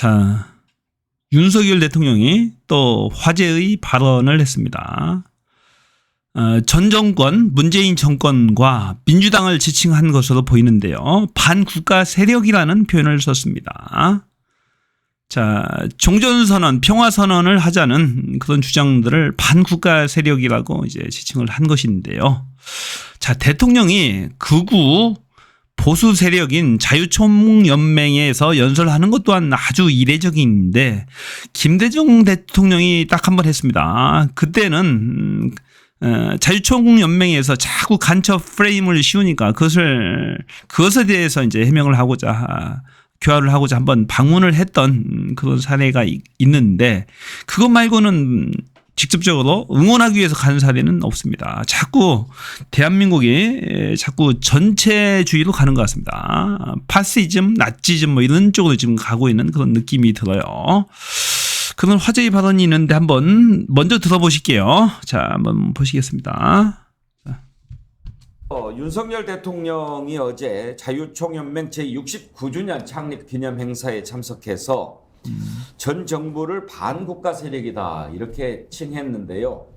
자, 윤석열 대통령이 또 화제의 발언을 했습니다. 전 정권, 문재인 정권과 민주당을 지칭한 것으로 보이는데요. 반국가 세력이라는 표현을 썼습니다. 자, 종전선언, 평화선언을 하자는 그런 주장들을 반국가 세력이라고 이제 지칭을 한 것인데요. 자, 대통령이 극우 보수 세력인 자유총연맹에서 연설하는 것 또한 아주 이례적인데, 김대중 대통령이 딱 한 번 했습니다. 그때는 자유총연맹에서 자꾸 간첩 프레임을 씌우니까 그것에 대해서 이제 해명을 하고자, 교화를 하고자 한번 방문을 했던 그런 사례가 있는데, 그것 말고는 직접적으로 응원하기 위해서 가는 사례는 없습니다. 자꾸 대한민국이 자꾸 전체주의로 가는 것 같습니다. 파시즘, 나치즘 뭐 이런 쪽으로 지금 가고 있는 그런 느낌이 들어요. 그런 화제의 발언이 있는데 한번 먼저 들어보실게요. 자, 한번 보시겠습니다. 윤석열 대통령이 어제 자유총연맹 제69주년 창립 기념 행사에 참석해서 전 정부를 반국가 세력이다 이렇게 칭했는데요.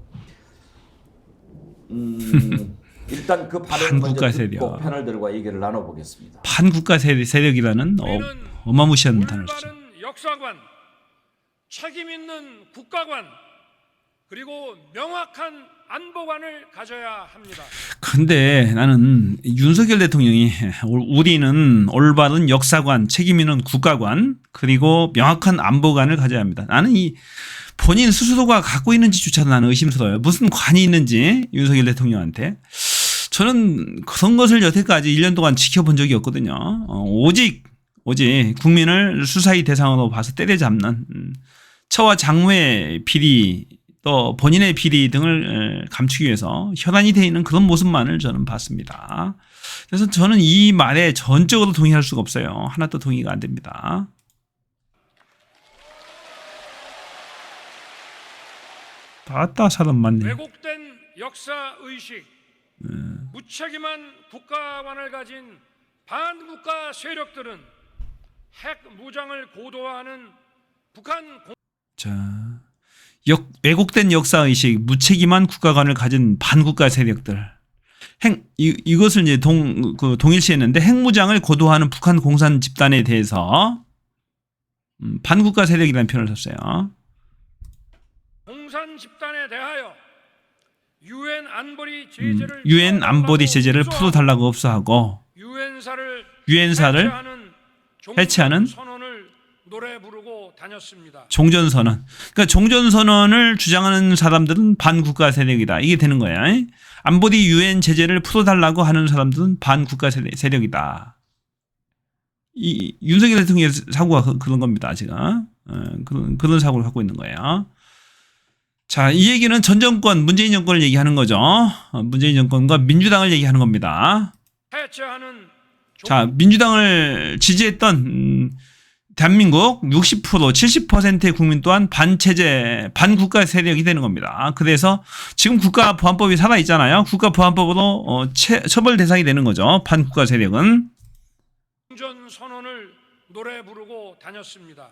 일단 그 발언을 먼저 듣고 패널들과 얘기를 나눠보겠습니다. 반국가 세력이라는 어마무시한 단어죠. 올바른 역사관, 책임 있는 국가관, 그리고 명확한 안보관을 가져야 합니다. 그런데 나는 윤석열 대통령이 우리는 올바른 역사관, 책임 있는 국가관, 그리고 명확한 안보관을 가져야 합니다. 나는 이 본인 스스로가 갖고 있는지조차도 나는 의심스러워요. 무슨 관이 있는지 윤석열 대통령한테. 저는 그런 것을 여태까지 1년 동안 지켜본 적이 없거든요. 오직 국민을 수사의 대상으로 봐서 때려잡는 처와 장모의 비리, 또 본인의 비리 등을 감추기 위해서 혈안이 되어 있는 그런 모습만을 저는 봤습니다. 그래서 저는 이 말에 전적으로 동의할 수가 없어요. 하나도 동의가 안 됩니다. 아따 사람 많네. 왜곡된 역사의식, 무책임한 국가관을 가진 반국가 세력들은 핵 무장을 고도화하는 북한 왜곡된 역사의식, 무책임한 국가관을 가진 반국가 세력들. 이것을 이제 동일시했는데, 핵무장을 고도화하는 북한 공산 집단에 대해서 반국가 세력이라는 표현을 썼어요. 공산 집단에 대하여 유엔 안보리 제재를 풀어달라고 흡수하고 유엔사를 해체하는 노래 부르고 다녔습니다. 종전선언. 그러니까 종전선언을 주장하는 사람들은 반국가 세력이다. 이게 되는 거야. 안보리 유엔 제재를 풀어달라고 하는 사람들은 반국가 세력이다. 이 윤석열 대통령의 사고가 그런 겁니다. 지금 그런 사고를 갖고 있는 거예요. 자, 이 얘기는 전 정권, 문재인 정권을 얘기하는 거죠. 문재인 정권과 민주당을 얘기하는 겁니다. 자, 민주당을 지지했던 대한민국 60%, 70%의 국민 또한 반체제, 반국가 세력이 되는 겁니다. 그래서 지금 국가보안법이 살아있잖아요. 국가보안법으로 처벌 대상이 되는 거죠. 반국가 세력은. 종전선언을 노래 부르고 다녔습니다.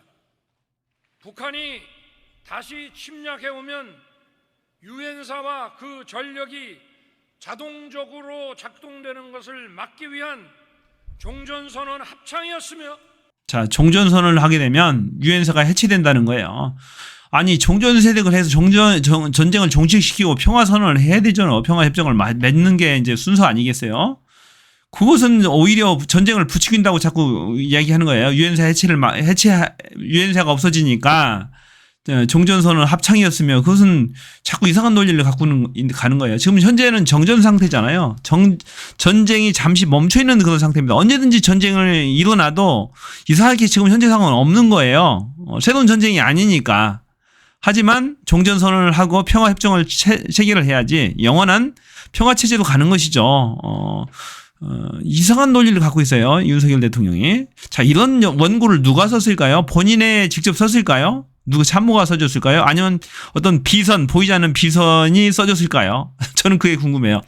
북한이 다시 침략해오면 유엔사와 그 전력이 자동적으로 작동되는 것을 막기 위한 종전선언 합창이었으며, 자, 종전선언을 하게 되면 유엔사가 해체된다는 거예요. 아니, 종전세력을 해서 전쟁을 종식시키고 평화선언을 해야 되잖아요. 평화협정을 맺는 게 이제 순서 아니겠어요? 그것은 오히려 전쟁을 부추긴다고 자꾸 이야기하는 거예요. 유엔사가 없어지니까 종전선언 합창이었으며, 그것은 자꾸 이상한 논리를 갖고 가는 거예요. 지금 현재는 정전 상태잖아요. 전쟁이 잠시 멈춰있는 그런 상태입니다. 언제든지 전쟁을 일어나도 이상하게 지금 현재 상황은 없는 거예요. 새로운 전쟁이 아니니까. 하지만 종전선언을 하고 평화협정을 체결을 해야지 영원한 평화체제로 가는 것이죠. 이상한 논리를 갖고 있어요. 윤석열 대통령이. 자, 이런 원고를 누가 썼을까요? 본인에 직접 썼을까요? 누구 참모가 써줬을까요? 아니면 어떤 비선, 보이지 않는 비선이 써줬을까요? 저는 그게 궁금해요.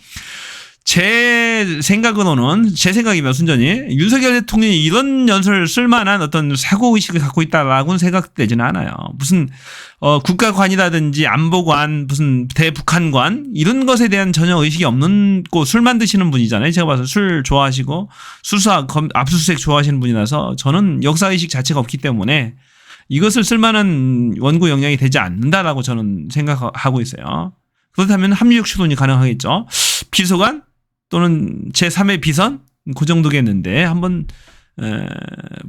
제 생각이면 순전히 윤석열 대통령이 이런 연설을 쓸만한 어떤 사고의식을 갖고 있다라고는 생각되지는 않아요. 무슨 국가관이라든지 안보관, 무슨 대북한관 이런 것에 대한 전혀 의식이 없는 술만 드시는 분이잖아요. 제가 봐서 술 좋아하시고 수사, 압수수색 좋아하시는 분이라서 저는 역사의식 자체가 없기 때문에 이것을 쓸만한 원고 역량이 되지 않는다라고 저는 생각하고 있어요. 그렇다면 합리적 추론이 가능하겠죠. 비서관 또는 제3의 비선 그 정도겠는데 한번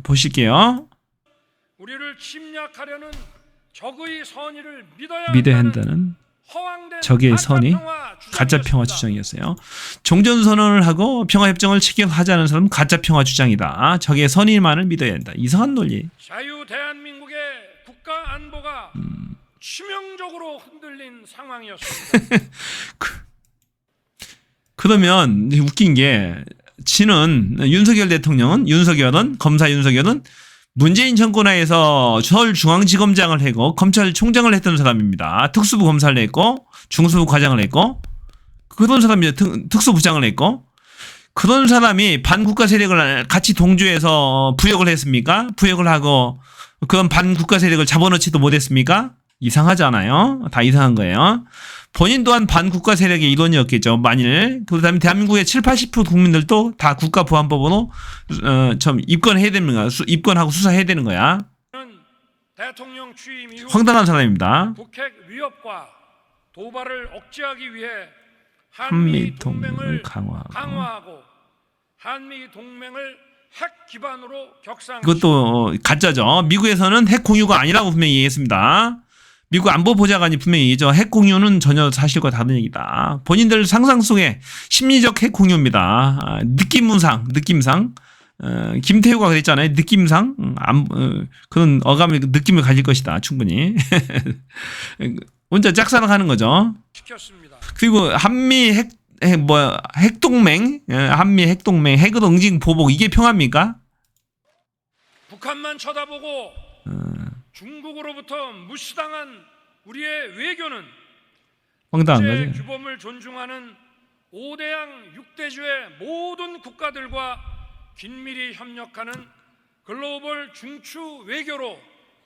보실게요. 우리를 침략하려는 적의 선의를 믿어야 한다는 적의 선의 가짜 평화 주장이었어요. 종전선언을 하고 평화협정을 체결하자는 사람은 가짜 평화 주장이다. 적의 선의만을 믿어야 한다. 이상한 논리. 자유 대한민국의 국가 안보가 치명적으로 흔들린 상황이었습니다. 그러면 웃긴 게 지는 윤석열은 검사 윤석열은 문재인 정권 하에서 서울중앙지검장을 하고 검찰총장을 했던 사람입니다. 특수부 검사를 했고 중수부 과장을 했고 그런 사람이 특수부장을 했고 그런 사람이 반국가 세력을 같이 동조해서 부역을 했습니까? 부역을 하고 그런 반국가 세력을 잡아놓지도 못했습니까? 이상하잖아요. 다 이상한 거예요. 본인 또한 반국가 세력의 일원이었겠죠. 만일 그렇다면 대한민국의 70~80% 국민들도 다 국가보안법으로 좀 입건해야 되는 거야. 입건하고 수사해야 되는 거야. 대통령 취임 이후 황당한 사람입니다. 북핵 위협과 도발을 억제하기 위해 한미 동맹을 강화하고 한미 동맹을 핵 기반으로 격상. 이것도 가짜죠. 미국에서는 핵 공유가 아니라고 분명히 얘기했습니다. 미국 안보보좌관이 분명히 얘기죠. 핵 공유는 전혀 사실과 다른 얘기다. 본인들 상상 속에 심리적 핵 공유입니다. 느낌상. 김태우가 그랬잖아요. 느낌상. 그런 어감의 느낌을 가질 것이다. 충분히. 혼자 짝사랑하는 거죠. 시켰습니다. 그리고 한미 핵동맹, 한미 핵동맹, 핵을 응징 보복 이게 평화입니까? 북한만 쳐다보고 중국으로부터 무시당한 우리의 외교는 황당한 국제 거죠. 규범을 존중하는 5대양 6대주의 모든 국가들과 긴밀히 협력하는 글로벌 중추 외교로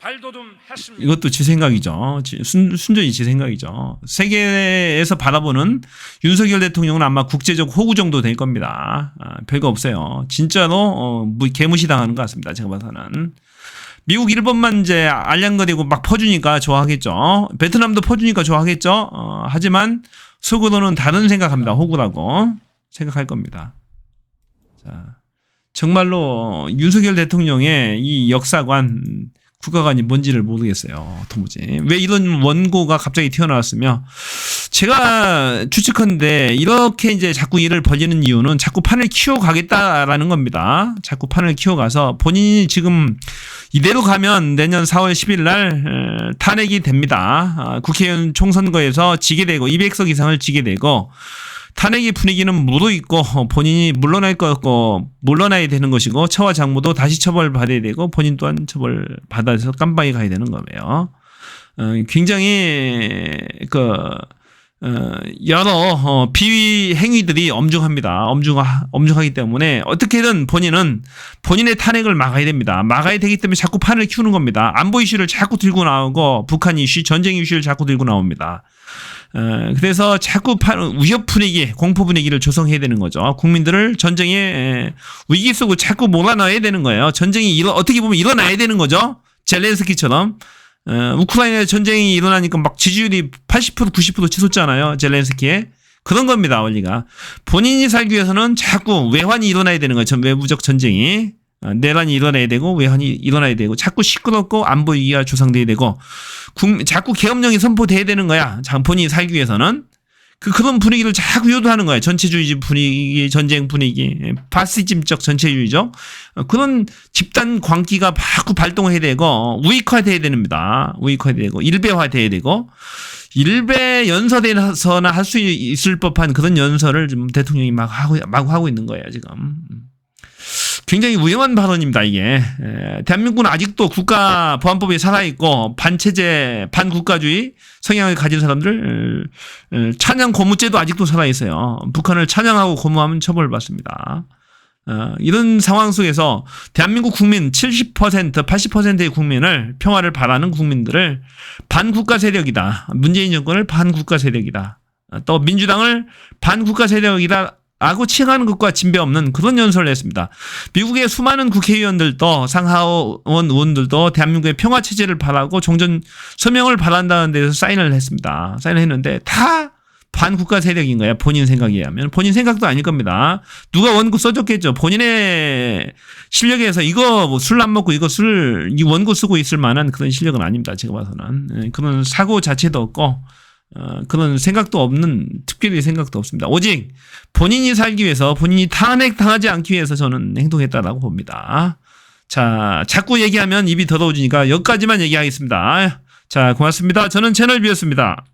발돋움했습니다. 이것도 지 생각이죠. 순전히 지 생각이죠. 세계에서 바라보는 윤석열 대통령은 아마 국제적 호구 정도 될 겁니다. 별거 없어요. 진짜로 개무시당하는 것 같습니다. 제가 봐서는. 미국, 일본만 이제 알량거리고 막 퍼주니까 좋아하겠죠. 베트남도 퍼주니까 좋아하겠죠. 하지만 속으로는 다른 생각합니다. 호구라고 생각할 겁니다. 자, 정말로 윤석열 대통령의 이 역사관, 국가관이 뭔지를 모르겠어요. 도무지. 왜 이런 원고가 갑자기 튀어나왔으며 제가 추측컨대 이렇게 이제 자꾸 일을 벌리는 이유는 자꾸 판을 키워가겠다라는 겁니다. 자꾸 판을 키워가서 본인이 지금 이대로 가면 내년 4월 10일 날 탄핵이 됩니다. 국회의원 총선거에서 지게 되고 200석 이상을 지게 되고 탄핵의 분위기는 무르익고 본인이 물러날 거고 물러나야 되는 것이고 처와 장모도 다시 처벌받아야 되고 본인 또한 처벌받아서 깜빵에 가야 되는 거예요. 굉장히 여러 비위 행위들이 엄중합니다. 엄중하기 때문에 어떻게든 본인은 본인의 탄핵을 막아야 됩니다. 막아야 되기 때문에 자꾸 판을 키우는 겁니다. 안보 이슈를 자꾸 들고 나오고 북한 이슈, 전쟁 이슈를 자꾸 들고 나옵니다. 그래서 자꾸 위협 분위기, 공포 분위기를 조성해야 되는 거죠. 국민들을 전쟁의 위기 속으로 자꾸 몰아넣어야 되는 거예요. 전쟁이 어떻게 보면 일어나야 되는 거죠. 젤렌스키처럼. 우크라이나 전쟁이 일어나니까 막 지지율이 80% 90% 치솟잖아요. 젤렌스키에. 그런 겁니다. 원리가. 본인이 살기 위해서는 자꾸 외환이 일어나야 되는 거예요. 외부적 전쟁이. 내란이 일어나야 되고 외환이 일어나야 되고 자꾸 시끄럽고 안보 위기가 조성돼야 되고 자꾸 계엄령이 선포돼야 되는 거야. 본인이 살기 위해서는. 그런 분위기를 자꾸 유도하는 거예요. 전체주의 분위기, 전쟁 분위기, 파시즘적 전체주의죠. 그런 집단 광기가 자꾸 발동해야 되고 우익화돼야 됩니다. 우익화돼야 되고 일배화돼야 되고 일배 연설에서나 할 수 있을 법한 그런 연설을 좀 대통령이 막 하고 있는 거예요. 지금. 굉장히 위험한 발언입니다, 이게. 대한민국은 아직도 국가 보안법이 살아있고, 반체제, 반국가주의 성향을 가진 사람들, 찬양 고무죄도 아직도 살아있어요. 북한을 찬양하고 고무하면 처벌받습니다. 이런 상황 속에서 대한민국 국민 70%, 80%의 국민을, 평화를 바라는 국민들을 반국가 세력이다. 문재인 정권을 반국가 세력이다. 또 민주당을 반국가 세력이다. 라고 칭하는 것과 진배 없는 그런 연설을 했습니다. 미국의 수많은 국회의원들도 상하원 의원들도 대한민국의 평화체제를 바라고 종전 서명을 바란다는 데서 사인을 했습니다. 사인을 했는데 다 반국가 세력인 거야. 본인 생각에 의하면. 본인 생각도 아닐 겁니다. 누가 원고 써줬겠죠. 본인의 실력에서 이거 뭐 술 안 먹고 이 원고 쓰고 있을 만한 그런 실력은 아닙니다. 제가 봐서는. 그런 사고 자체도 없고 그런 생각도 없는, 특별히 생각도 없습니다. 오직 본인이 살기 위해서, 본인이 탄핵당하지 않기 위해서 저는 행동했다라고 봅니다. 자, 자꾸 얘기하면 입이 더러워지니까 여기까지만 얘기하겠습니다. 자, 고맙습니다. 저는 채널 B였습니다.